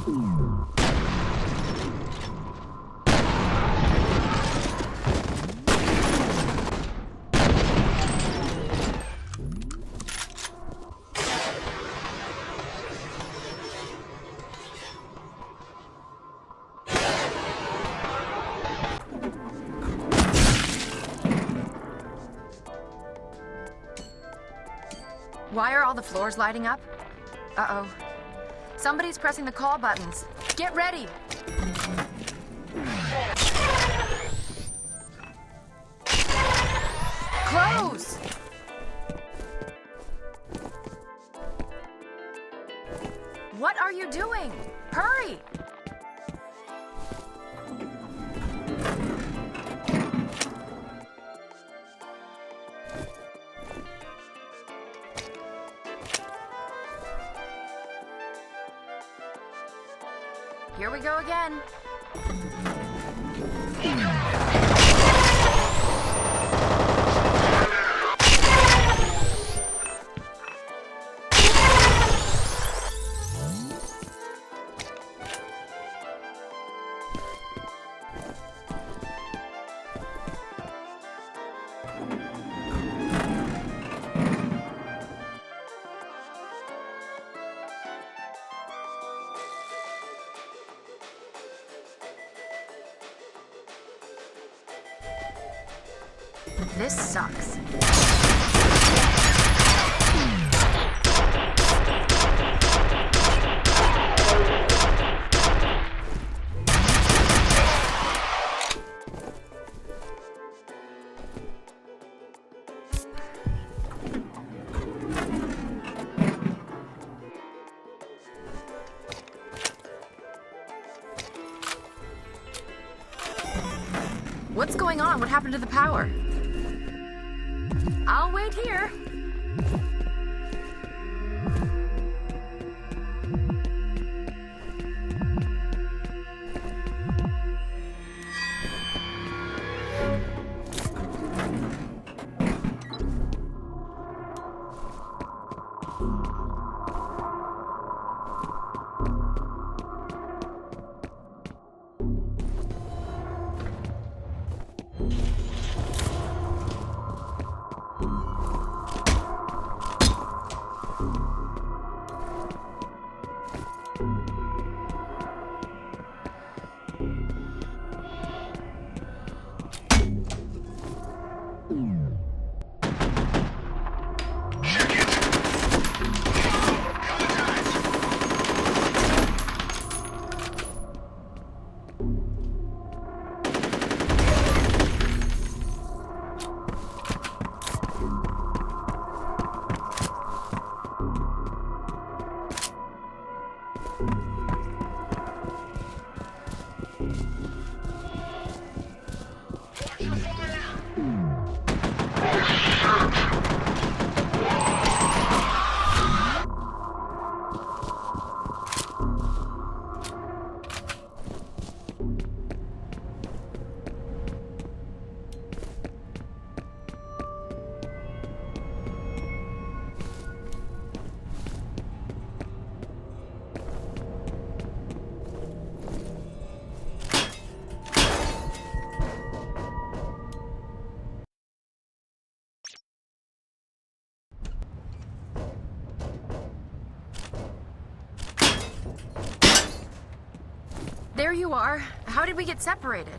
Why are all the floors lighting up? Uh-oh. Somebody's pressing the call buttons. Get ready! Close! What are you doing? Hurry! Here we go again. This sucks. What's going on? What happened to the power? I'll wait here. There you are. How did we get separated?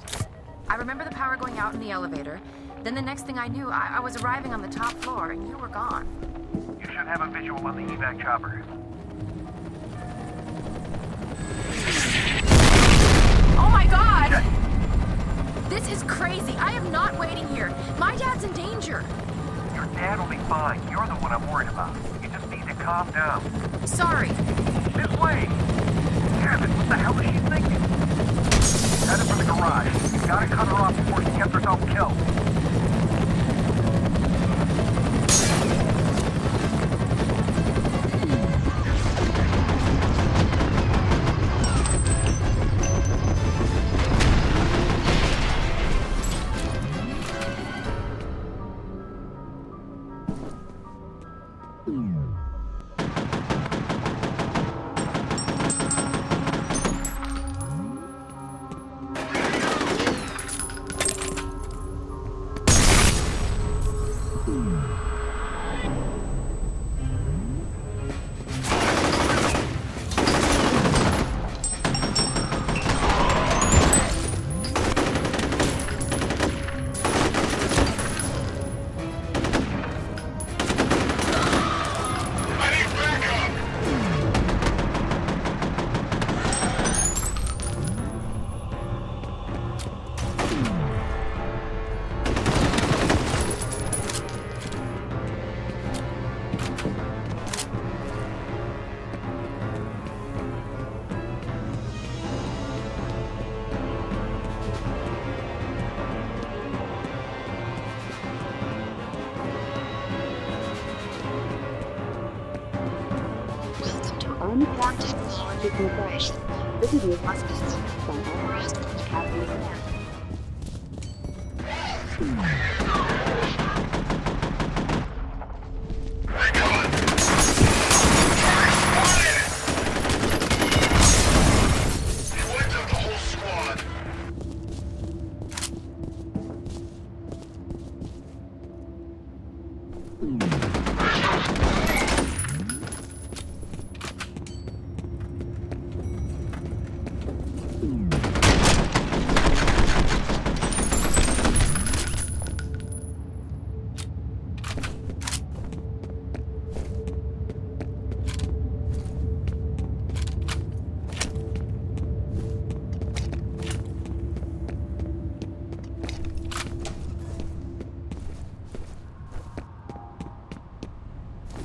I remember the power going out in the elevator. Then the next thing I knew, I was arriving on the top floor and you were gone. You should have a visual on the evac chopper. Oh my god! Shit. This is crazy. I am not waiting here. My dad's in danger. Your dad will be fine. You're the one I'm worried about. You just need to calm down. Sorry. This way! Damn it, what the hell is she thinking? Headed for the garage. You gotta cut her off before she gets herself killed. F.E.A.R technological base. Visitors must desist from all hostile cavity command.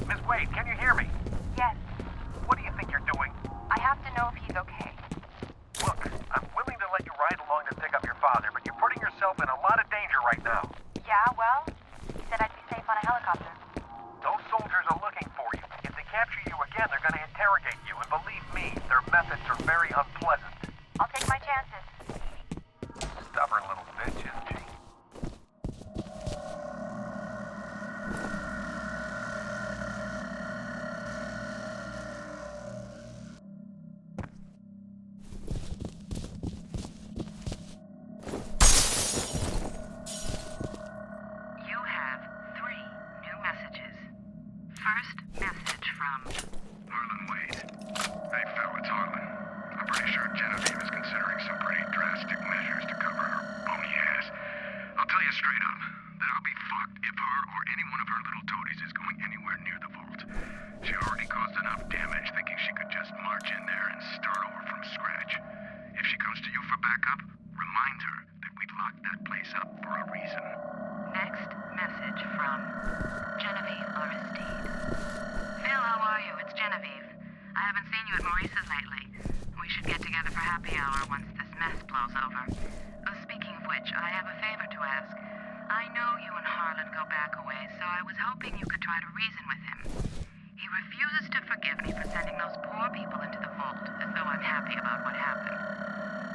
Miss Wade, can you hear me? Yes, What do you think you're doing? I have to know if he's okay. Look, I'm willing to let you ride along to pick up your father, but you're putting yourself in a lot of danger right now. Yeah, well, he said I'd be safe on a helicopter. Those soldiers are looking for you. If they capture you again, they're going to interrogate you, and believe me, their methods are very unpleasant. I'll take my chances. Stubborn little bitch, isn't she? You have 3 new messages. First message from... Harlan Wade. Hey, Phil, it's Harlan. I'm pretty sure Genevieve is considering some pretty drastic measures to cover her bony ass. I'll tell you straight up that I'll be fucked if her or any one of her little toadies is going anywhere near the vault. She already caused enough damage thinking she could just march in there and start over from scratch. If she comes to you for backup, remind her that we locked that place up for a reason. Next message from Genevieve Aristide. Phil, how are you? It's Genevieve. I haven't seen you at Maurice's lately. We should get together for happy hour once this mess blows over. Speaking of which, I have a favor to ask. I know you and Harlan go back a ways, so I was hoping you could try to reason with him. He refuses to forgive me for sending those poor people into the vault, as though I'm happy about what happened.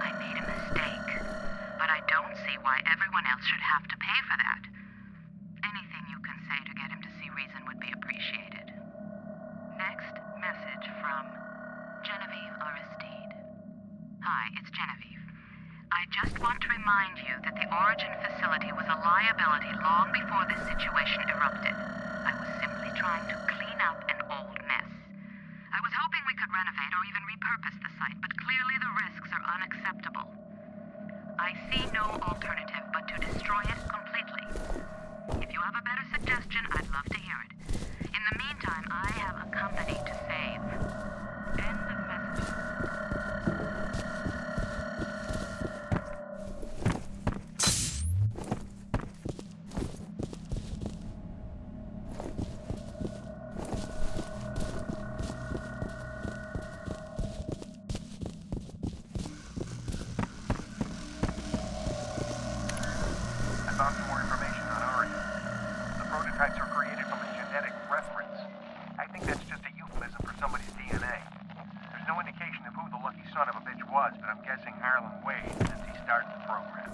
I made a mistake, but I don't see why everyone else should have to pay for that. Anything you can say to get him to see reason would be appreciated. Next message from Genevieve Aristide. Hi, it's Genevieve. I just want to remind you that the Origin facility was a liability long before this situation erupted. I was simply trying to clean up an old mess. I was hoping we could renovate or even repurpose the site, but clearly the risks are unacceptable. I see no alternative but to destroy it completely. If you have a better suggestion, I'd love to hear it. In the meantime, I have a company to save. End of message. I found some more information on Origin. The prototypes are created from a genetic reference. I think that's just a euphemism for somebody's DNA. There's no indication of who the lucky son of a bitch was, but I'm guessing Harlan Wade since he started the program.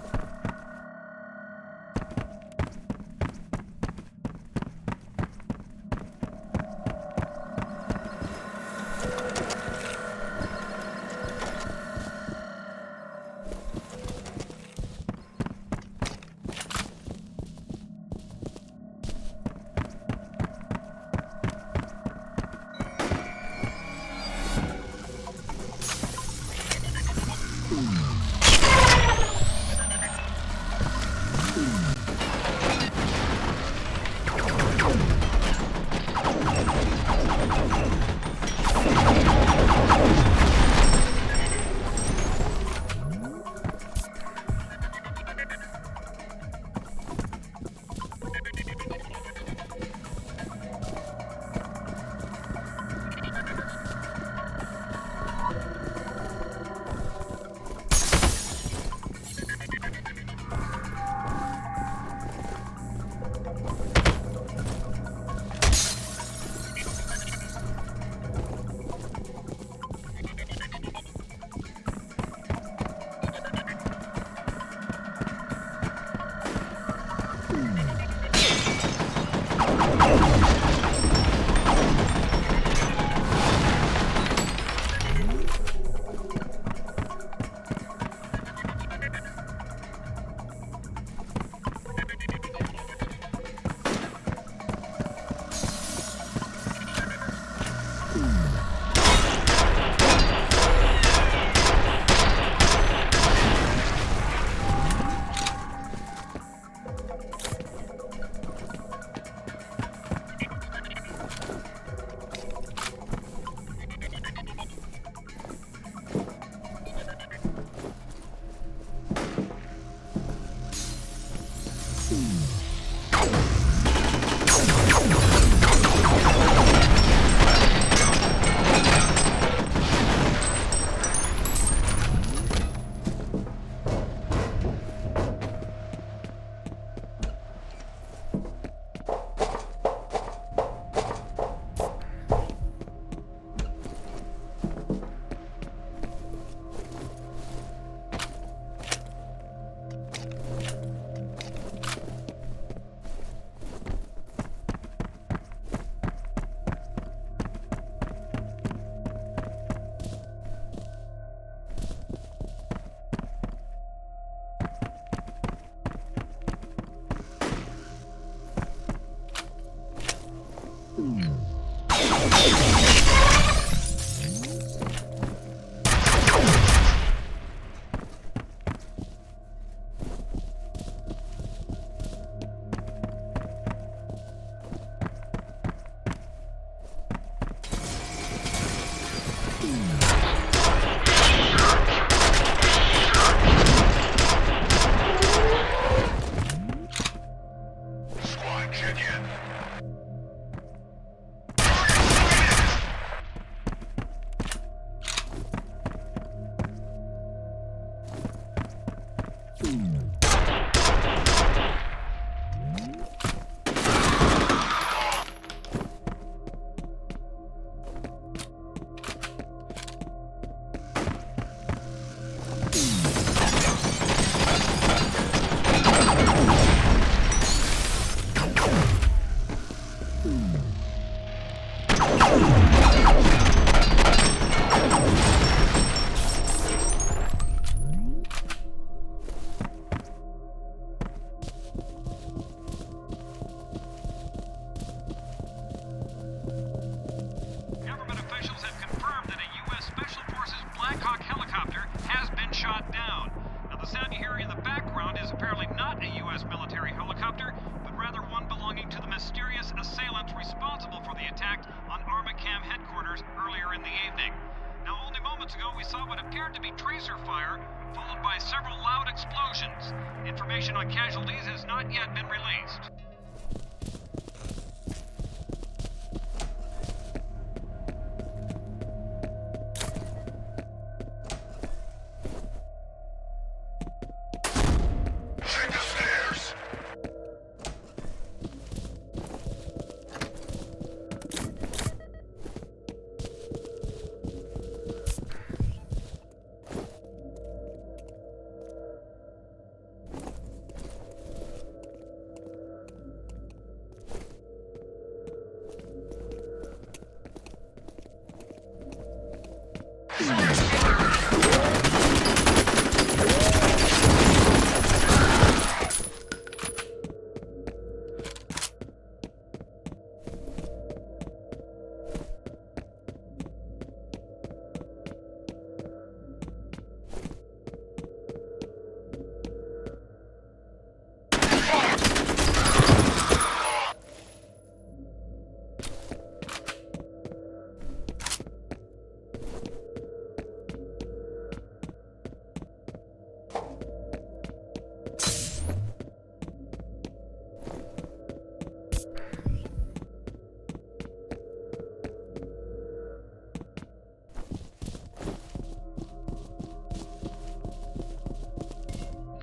appeared to be tracer fire, followed by several loud explosions. Information on casualties has not yet been released.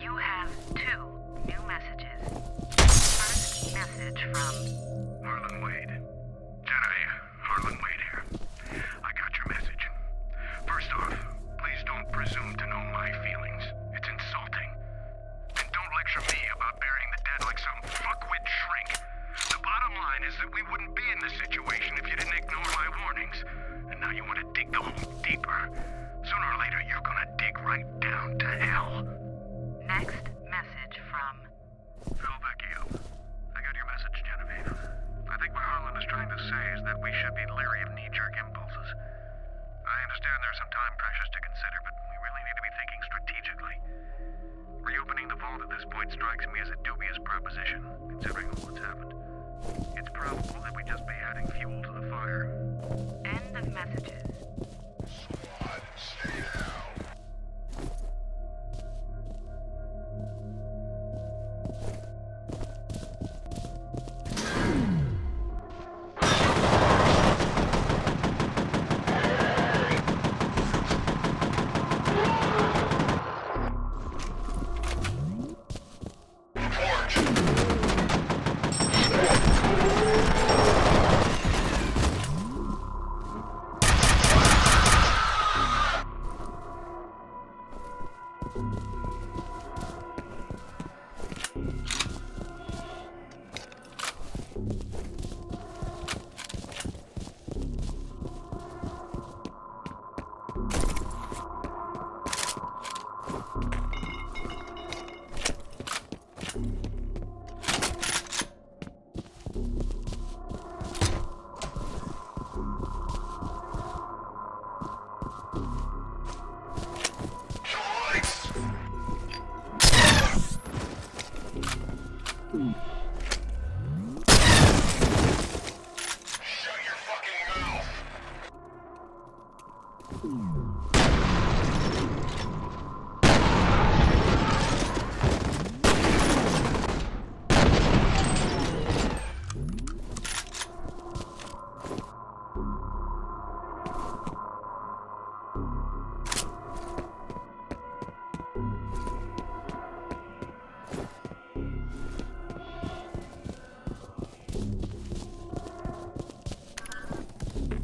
You have 2 new messages. First message from Harlan Wade. Genevieve, Harlan Wade here. I got your message. First off, please don't presume to know my feelings. It's insulting. And don't lecture me about burying the dead like some fuckwit shrink. The bottom line is that we wouldn't be in this situation if you didn't ignore my warnings. And now you want to dig the hole deeper. Sooner or later, you're gonna dig right down to hell. next message from Phil Vecchio. I got your message, Genevieve. I think what Harlan is trying to say is that we should be leery of knee-jerk impulses. I understand there's some time pressures to consider, but we really need to be thinking strategically. Reopening the vault at this point strikes me as a dubious proposition, considering all that's happened. It's probable that we just be adding fuel to the fire. end of messages. Squad, stay down.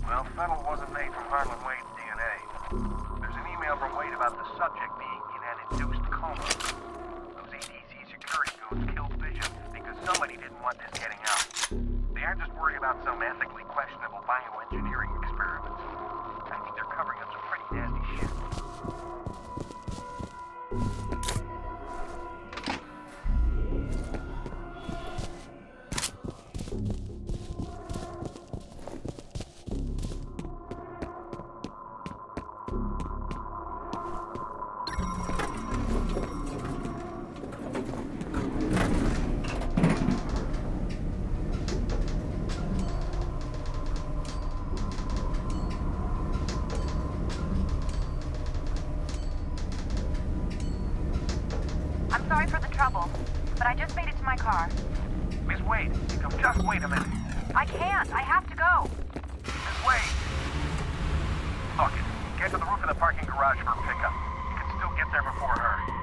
Well, fennel wasn't made from Harlan Wade's DNA. There's an email from Wade about the subject being in an induced coma. Those ATC security codes killed Bishop because somebody didn't want this getting out. They aren't just worried about some ethically questionable bioengineering experiments. I think they're covering up some pretty nasty shit. I'm sorry for the trouble, but I just made it to my car. Miss Wade, just wait a minute. I can't. I have to go. Miss Wade! Look, get to the roof of the parking garage for a pickup. You can still get there before her.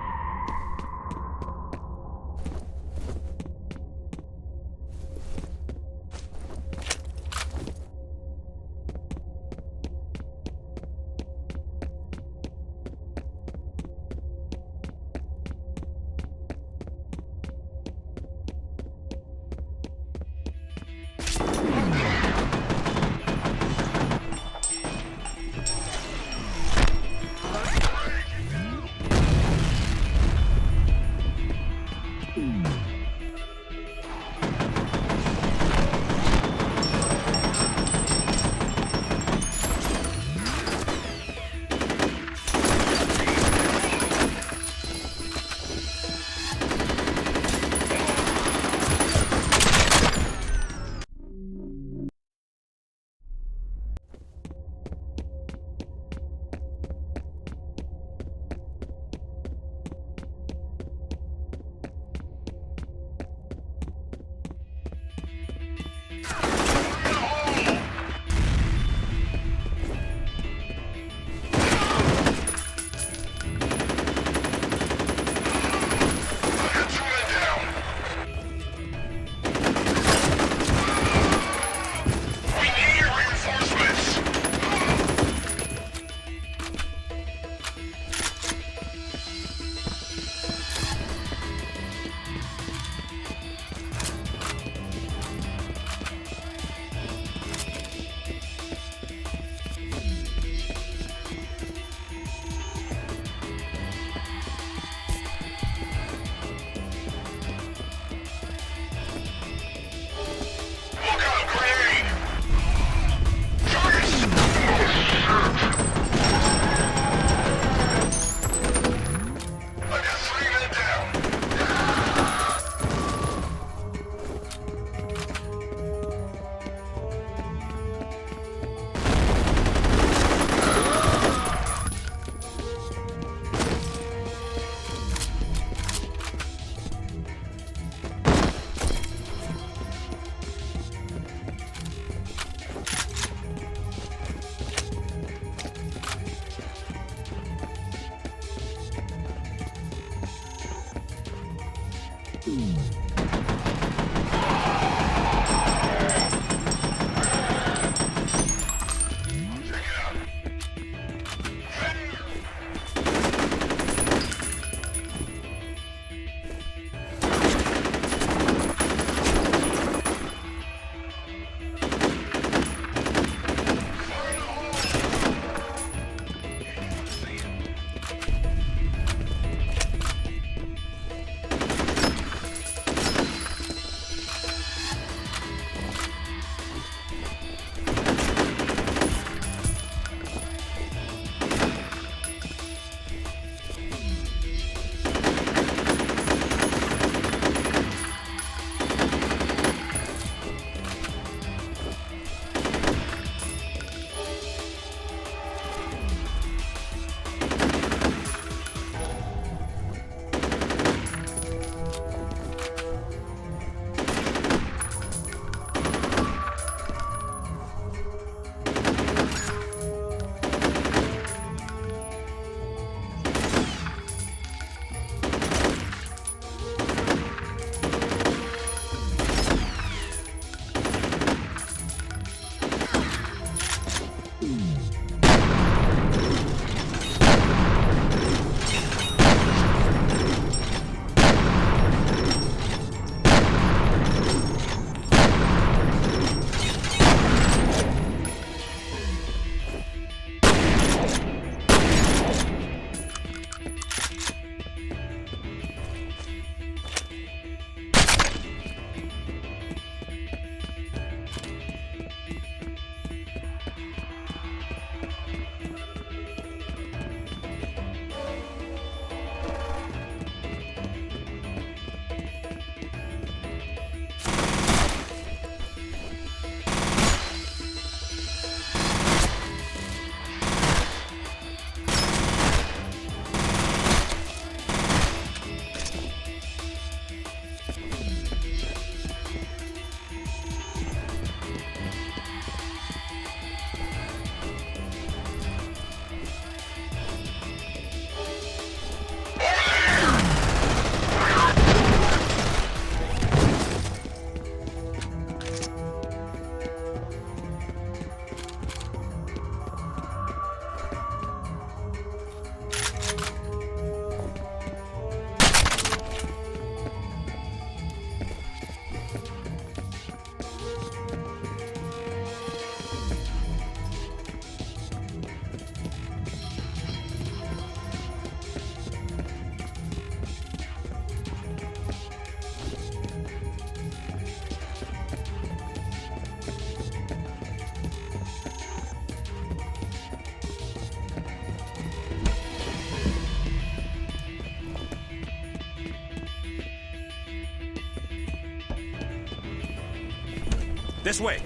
This way.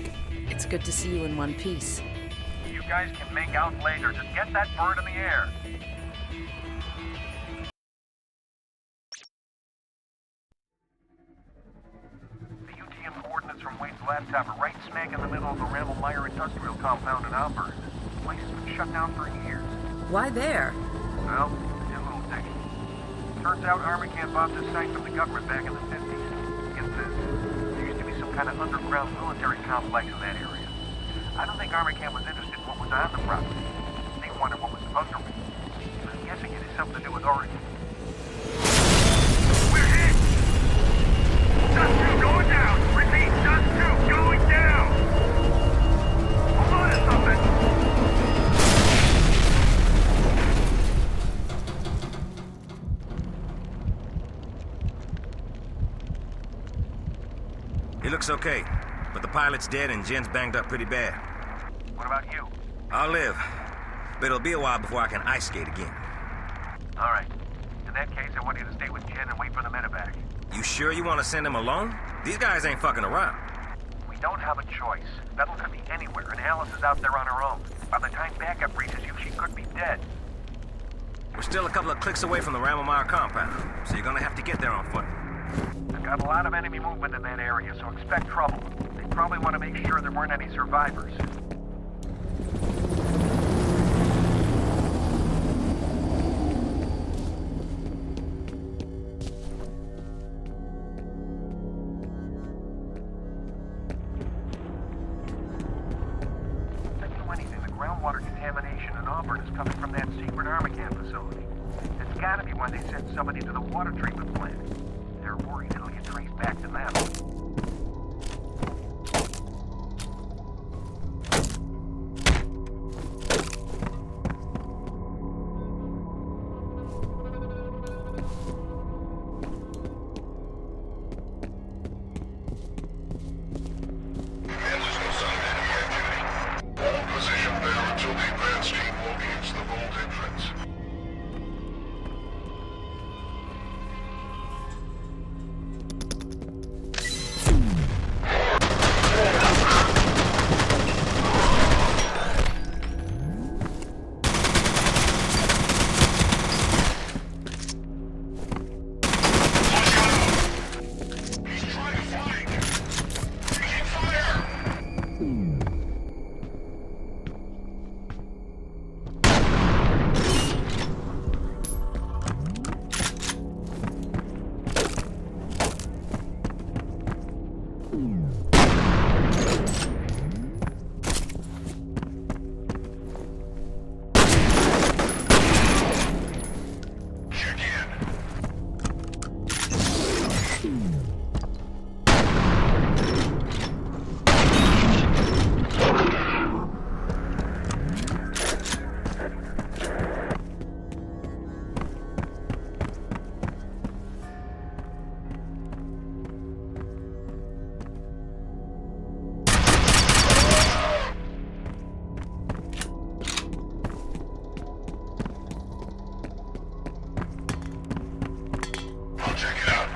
It's good to see you in one piece. You guys can make out later. Just get that bird in the air. The UTM coordinates from Wade's laptop are right smack in the middle of the Randall-Meyer industrial compound in Auburn. The place has been shut down for years. Why there? Well, did a little digging. Turns out Armacam bought this site from the government back in the 50s. Get this, there used to be some kind of underground military complex in that area. I don't think Armacam was interested in what was on the property. They wanted what was under it. I'm guessing it has something to do with Oregon. We're hit! Dust 2 going down! Repeat, Dust 2 going down! Hold on to something! He looks okay, but the pilot's dead and Jen's banged up pretty bad. What about you? I'll live, but it'll be a while before I can ice skate again. All right. In that case, I want you to stay with Jen and wait for the medevac. You sure you want to send him alone? These guys ain't fucking around. We don't have a choice. Metal could be anywhere, and Alice is out there on her own. By the time backup reaches you, she could be dead. We're still a couple of clicks away from the Randall-Meyer compound, so you're gonna have to get there on foot. They've got a lot of enemy movement in that area, so expect trouble. They probably want to make sure there weren't any survivors. If I knew anything, the groundwater contamination in Auburn is coming from that secret Armacam facility. It's gotta be why they sent somebody to the water treatment plant. They're worried it'll get traced back to them. Hold position there until the advance team locates the vault entrance. He's trying to flank! Taking fire! Check in. I'll check it out.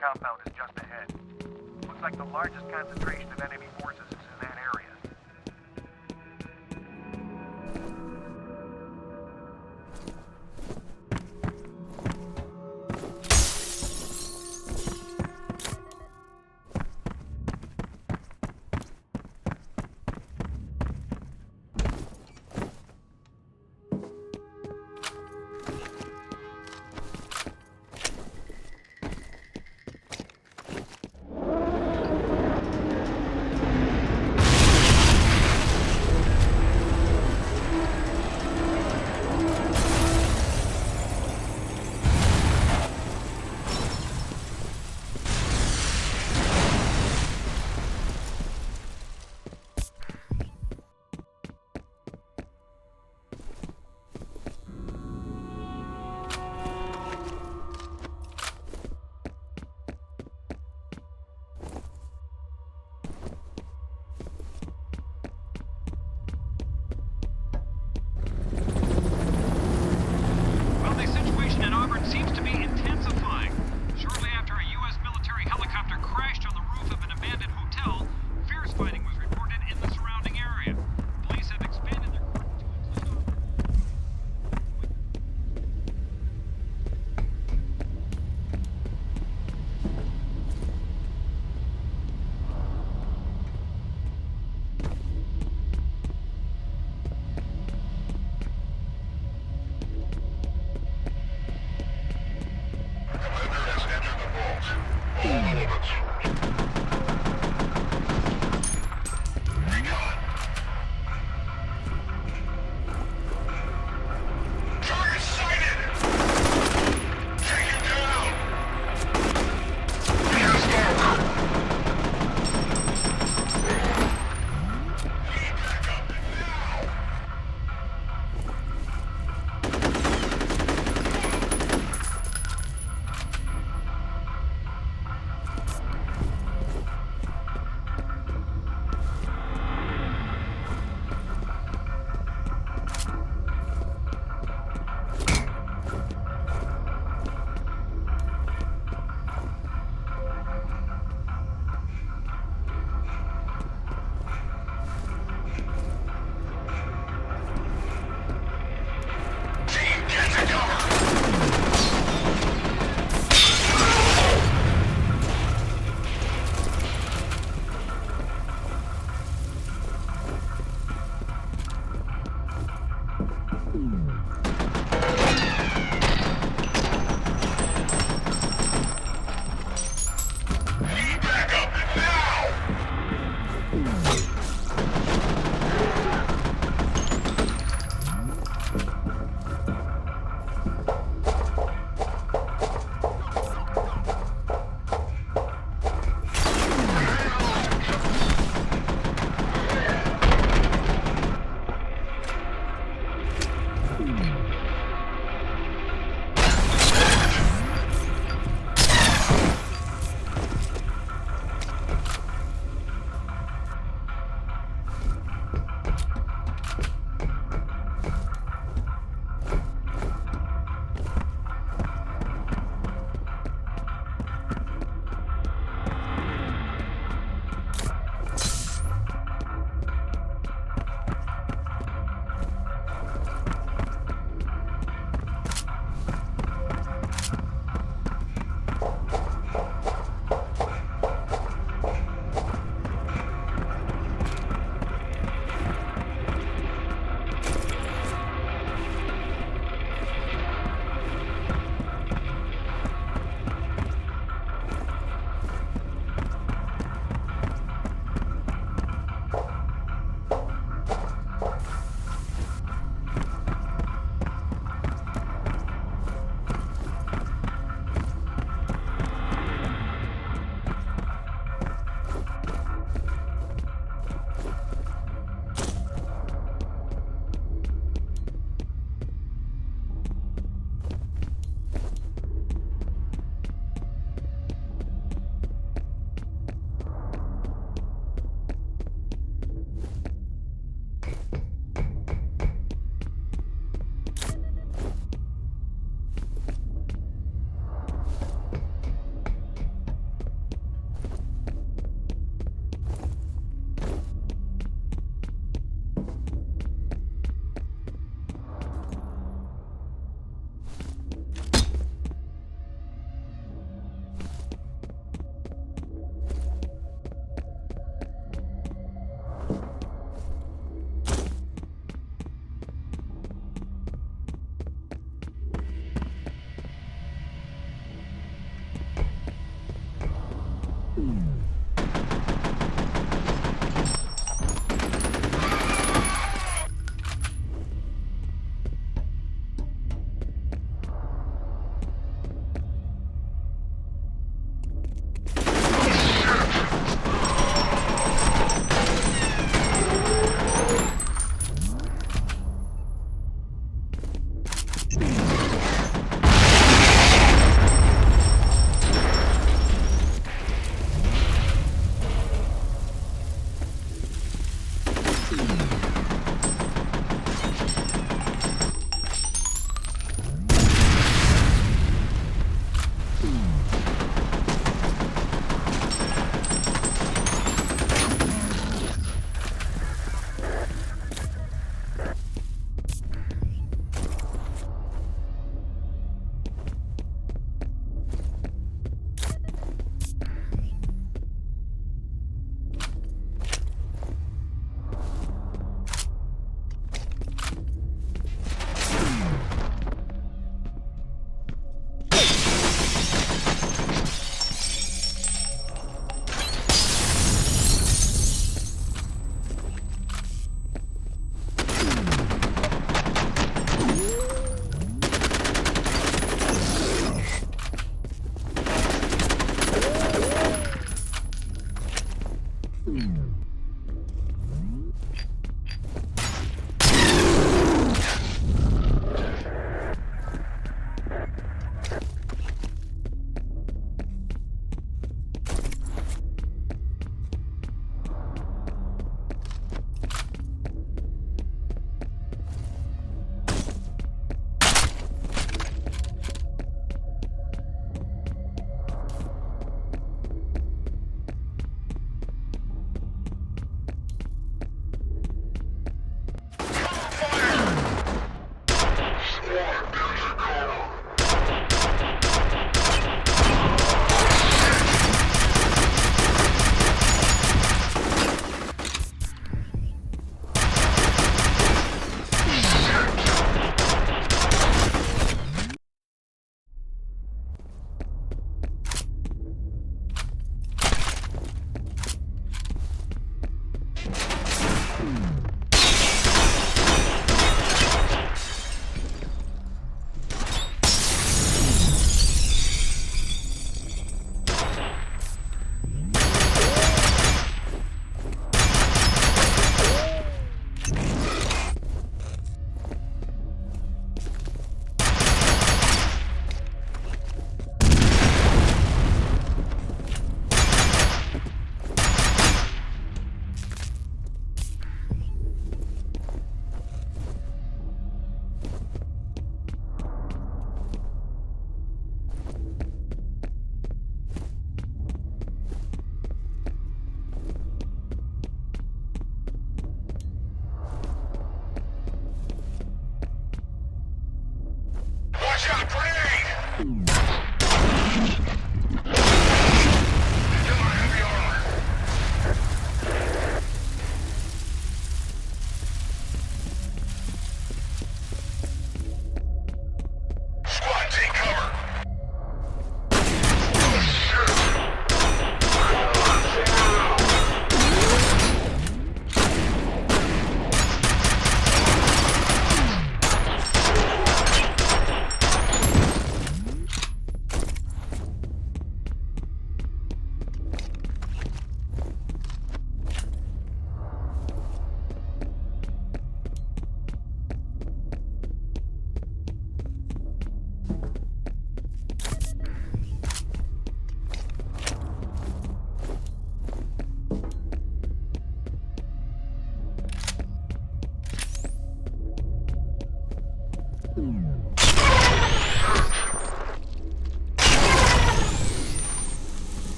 Compound is just ahead. Looks like the largest concentration of enemy forces is in that area.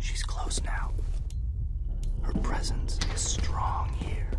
She's close now. Her presence is strong here.